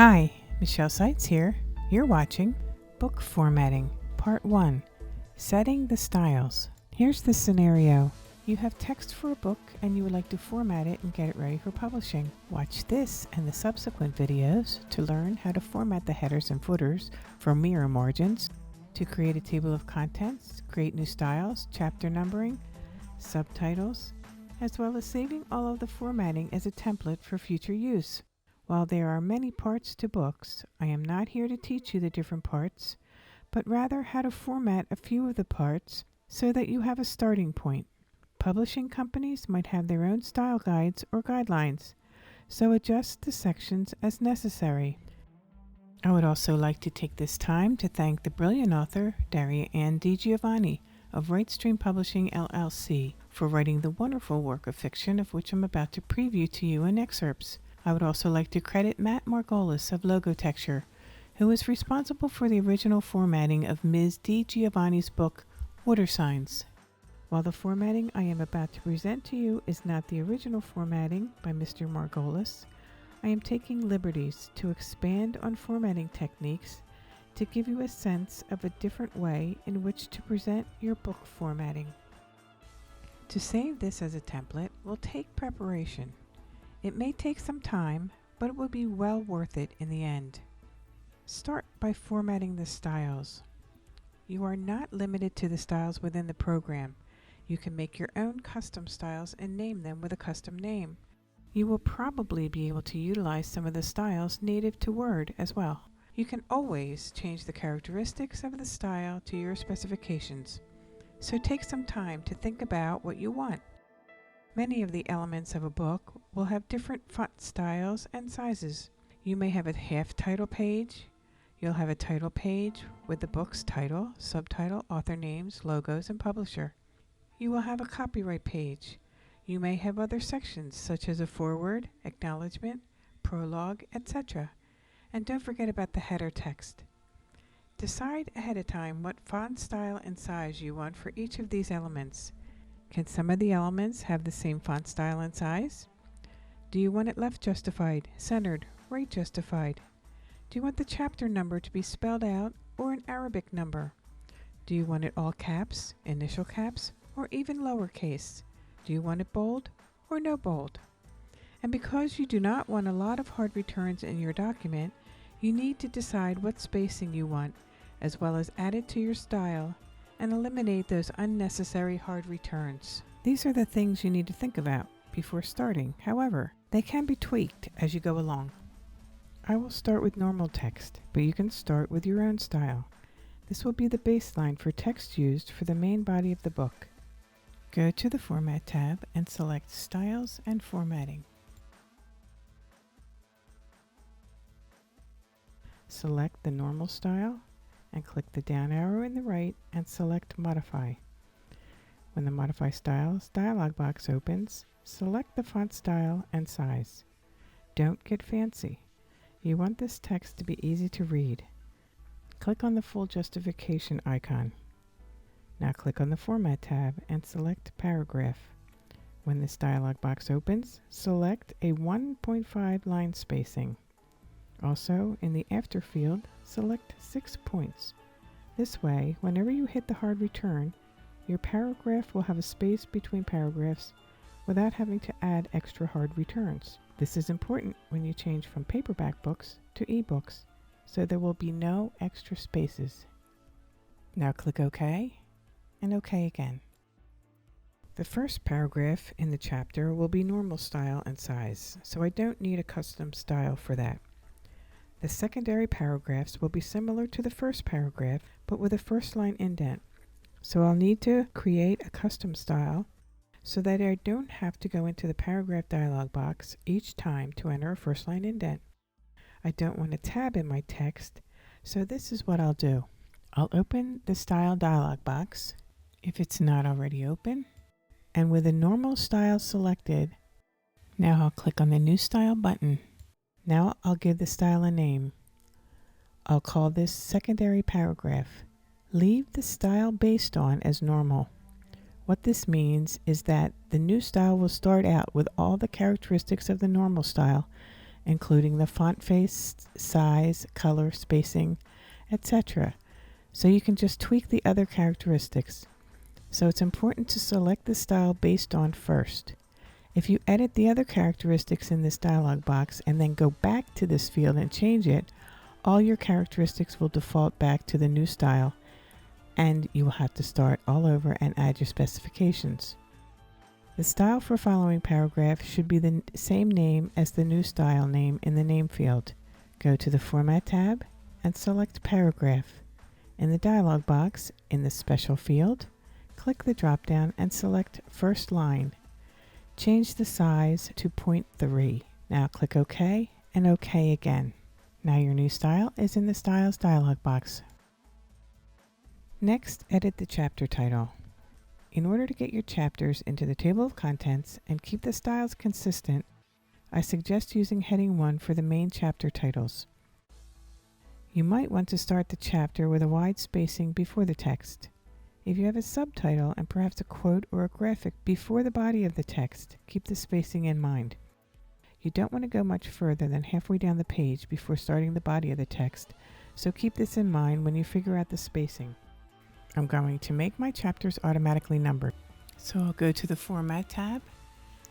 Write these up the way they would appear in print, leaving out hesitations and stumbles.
Hi, Michelle Seitz here. You're watching Book Formatting, Part 1, Setting the Styles. Here's the scenario. You have text for a book and you would like to format it and get it ready for publishing. Watch this and the subsequent videos to learn how to format the headers and footers for mirror margins, to create a table of contents, create new styles, chapter numbering, subtitles, as well as saving all of the formatting as a template for future use. While there are many parts to books, I am not here to teach you the different parts, but rather how to format a few of the parts so that you have a starting point. Publishing companies might have their own style guides or guidelines, so adjust the sections as necessary. I would also like to take this time to thank the brilliant author, Daria Ann DiGiovanni of Rightstream Publishing LLC, for writing the wonderful work of fiction of which I'm about to preview to you in excerpts. I would also like to credit Matt Margolis of Logotexture, who was responsible for the original formatting of Ms. DiGiovanni's book, Water Signs. While the formatting I am about to present to you is not the original formatting by Mr. Margolis, I am taking liberties to expand on formatting techniques to give you a sense of a different way in which to present your book formatting. To save this as a template will take preparation. It may take some time, but it will be well worth it in the end. Start by formatting the styles. You are not limited to the styles within the program. You can make your own custom styles and name them with a custom name. You will probably be able to utilize some of the styles native to Word as well. You can always change the characteristics of the style to your specifications, so take some time to think about what you want. Many of the elements of a book will have different font styles and sizes. You may have a half title page. You'll have a title page with the book's title, subtitle, author names, logos, and publisher. You will have a copyright page. You may have other sections such as a foreword, acknowledgement, prologue, etc. And don't forget about the header text. Decide ahead of time what font style and size you want for each of these elements. Can some of the elements have the same font style and size? Do you want it left justified, centered, right justified? Do you want the chapter number to be spelled out or an Arabic number? Do you want it all caps, initial caps, or even lowercase? Do you want it bold or no bold? And because you do not want a lot of hard returns in your document, you need to decide what spacing you want, as well as add it to your style and eliminate those unnecessary hard returns. These are the things you need to think about before starting. However, they can be tweaked as you go along. I will start with normal text, but you can start with your own style. This will be the baseline for text used for the main body of the book. Go to the Format tab and select Styles and Formatting. Select the normal style and click the down arrow in the right and select Modify. When the Modify Styles dialog box opens, select the font style and size. Don't get fancy. You want this text to be easy to read. Click on the full justification icon. Now click on the Format tab and select Paragraph. When this dialog box opens, select a 1.5 line spacing. Also, in the After field, select 6 points. This way, whenever you hit the hard return, your paragraph will have a space between paragraphs without having to add extra hard returns. This is important when you change from paperback books to ebooks, so there will be no extra spaces. Now click OK, and OK again. The first paragraph in the chapter will be normal style and size, so I don't need a custom style for that. The secondary paragraphs will be similar to the first paragraph, but with a first line indent. So I'll need to create a custom style so that I don't have to go into the paragraph dialog box each time to enter a first line indent. I don't want a tab in my text, so this is what I'll do. I'll open the style dialog box, if it's not already open, and with a normal style selected, now I'll click on the New Style button. Now I'll give the style a name. I'll call this secondary paragraph. Leave the style based on as normal. What this means is that the new style will start out with all the characteristics of the normal style including the font face, size, color, spacing, etc. So you can just tweak the other characteristics. So it's important to select the style based on first. If you edit the other characteristics in this dialog box and then go back to this field and change it, all your characteristics will default back to the new style, and you will have to start all over and add your specifications. The style for following paragraph should be the same name as the new style name in the name field. Go to the Format tab and select Paragraph. In the dialog box, in the Special field, click the drop-down and select First Line. Change the size to 0.3. Now click OK and OK again. Now your new style is in the Styles dialog box. Next, edit the chapter title. In order to get your chapters into the table of contents and keep the styles consistent, I suggest using heading 1 for the main chapter titles. You might want to start the chapter with a wide spacing before the text. If you have a subtitle and perhaps a quote or a graphic before the body of the text, keep the spacing in mind. You don't want to go much further than halfway down the page before starting the body of the text, so keep this in mind when you figure out the spacing. I'm going to make my chapters automatically numbered. So I'll go to the Format tab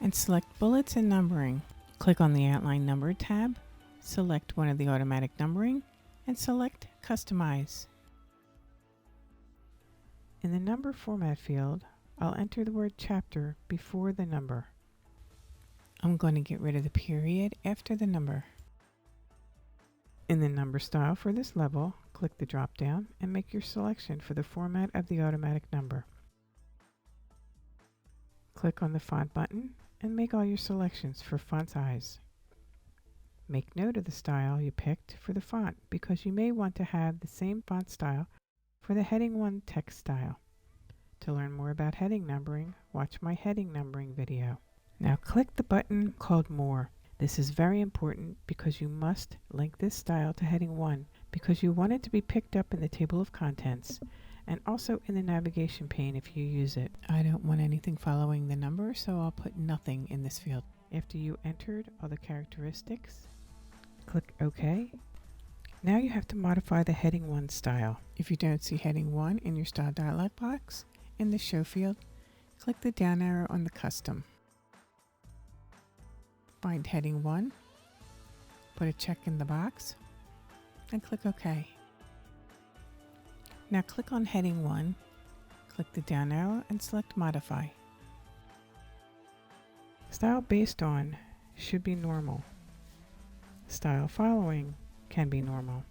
and select Bullets and Numbering. Click on the Outline Numbered tab, select one of the automatic numbering, and select Customize. In the Number Format field, I'll enter the word chapter before the number. I'm going to get rid of the period after the number. In the number style for this level, click the drop-down and make your selection for the format of the automatic number. Click on the Font button and make all your selections for font size. Make note of the style you picked for the font because you may want to have the same font style for the Heading 1 text style. To learn more about heading numbering, watch my heading numbering video. Now click the button called More. This is very important because you must link this style to Heading 1 because you want it to be picked up in the table of contents and also in the navigation pane if you use it. I don't want anything following the number, so I'll put nothing in this field. After you entered all the characteristics, click OK. Now you have to modify the Heading 1 style. If you don't see Heading 1 in your style dialog box, in the Show field, click the down arrow on the Custom. Find Heading 1, put a check in the box, and click OK. Now click on Heading 1, click the down arrow and select Modify. Style based on should be normal. Style following can be normal.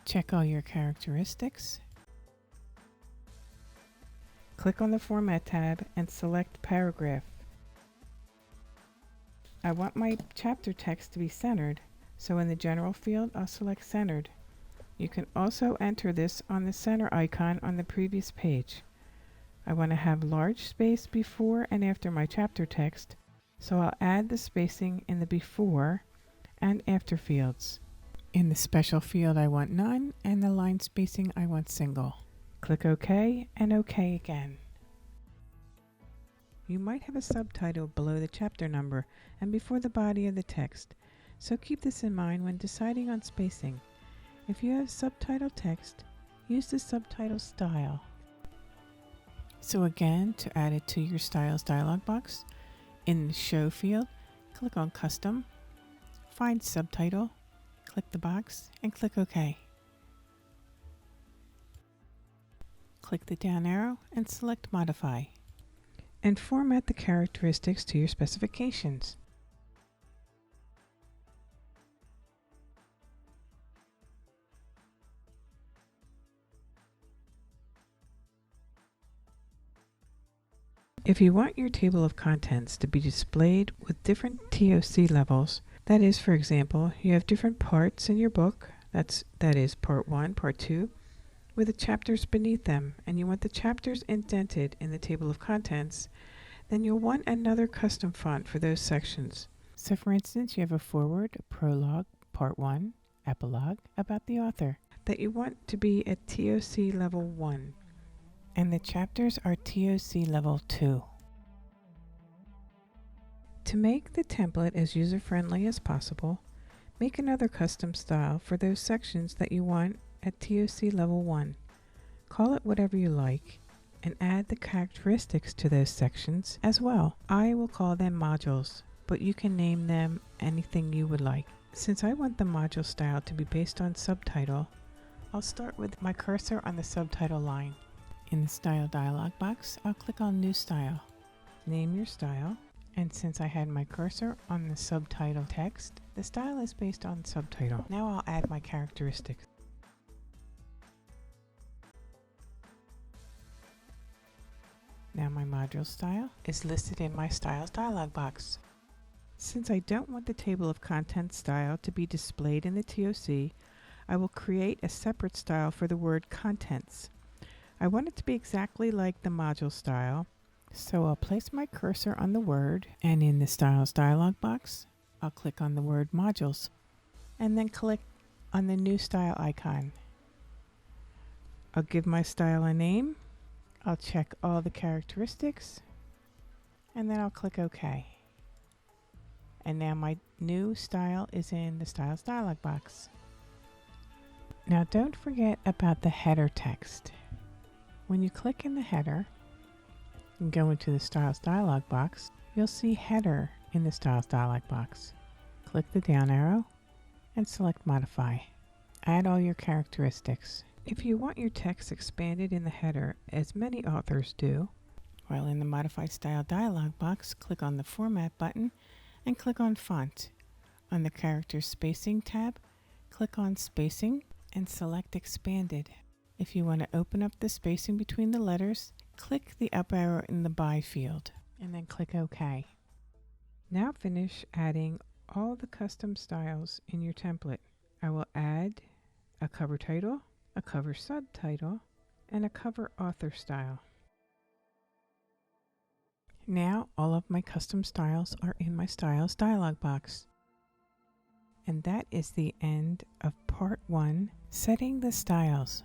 Check all your characteristics. Click on the Format tab and select Paragraph. I want my chapter text to be centered, so in the General field, I'll select Centered. You can also enter this on the center icon on the previous page. I want to have large space before and after my chapter text, so I'll add the spacing in the Before and After fields. In the Special field, I want none, and the line spacing, I want single. Click OK and OK again. You might have a subtitle below the chapter number and before the body of the text, so keep this in mind when deciding on spacing. If you have subtitle text, use the Subtitle Style. So again, to add it to your Styles dialog box, in the Show field, click on Custom, find Subtitle, click the box, and click OK. Click the down arrow and select Modify. And format the characteristics to your specifications. If you want your table of contents to be displayed with different TOC levels, that is, for example, you have different parts in your book, that is Part 1, Part 2, with the chapters beneath them, and you want the chapters indented in the table of contents, then you'll want another custom font for those sections. So for instance, you have a foreword, a prologue, Part 1, epilogue, about the author, that you want to be at TOC level 1, and the chapters are TOC level 2. To make the template as user-friendly as possible, make another custom style for those sections that you want at TOC Level 1. Call it whatever you like and add the characteristics to those sections as well. I will call them modules, but you can name them anything you would like. Since I want the module style to be based on subtitle, I'll start with my cursor on the subtitle line. In the Style dialog box, I'll click on New Style. Name your style, and since I had my cursor on the subtitle text, the style is based on subtitle. Now I'll add my characteristics. Now my module style is listed in my Styles dialog box. Since I don't want the table of contents style to be displayed in the TOC, I will create a separate style for the word contents. I want it to be exactly like the module style, so I'll place my cursor on the word, and in the Styles dialog box, I'll click on the word modules, and then click on the new style icon. I'll give my style a name, I'll check all the characteristics, and then I'll click OK. And now my new style is in the Styles dialog box. Now don't forget about the header text. When you click in the header and go into the Styles dialog box, you'll see Header in the Styles dialog box. Click the down arrow and select Modify. Add all your characteristics. If you want your text expanded in the header, as many authors do, while in the Modify Style dialog box, click on the Format button and click on Font. On the Character Spacing tab, click on Spacing and select Expanded. If you want to open up the spacing between the letters, click the up arrow in the By field and then click OK. Now finish adding all the custom styles in your template. I will add a cover title, a cover subtitle, and a cover author style. Now all of my custom styles are in my Styles dialog box. And that is the end of Part 1, Setting the Styles.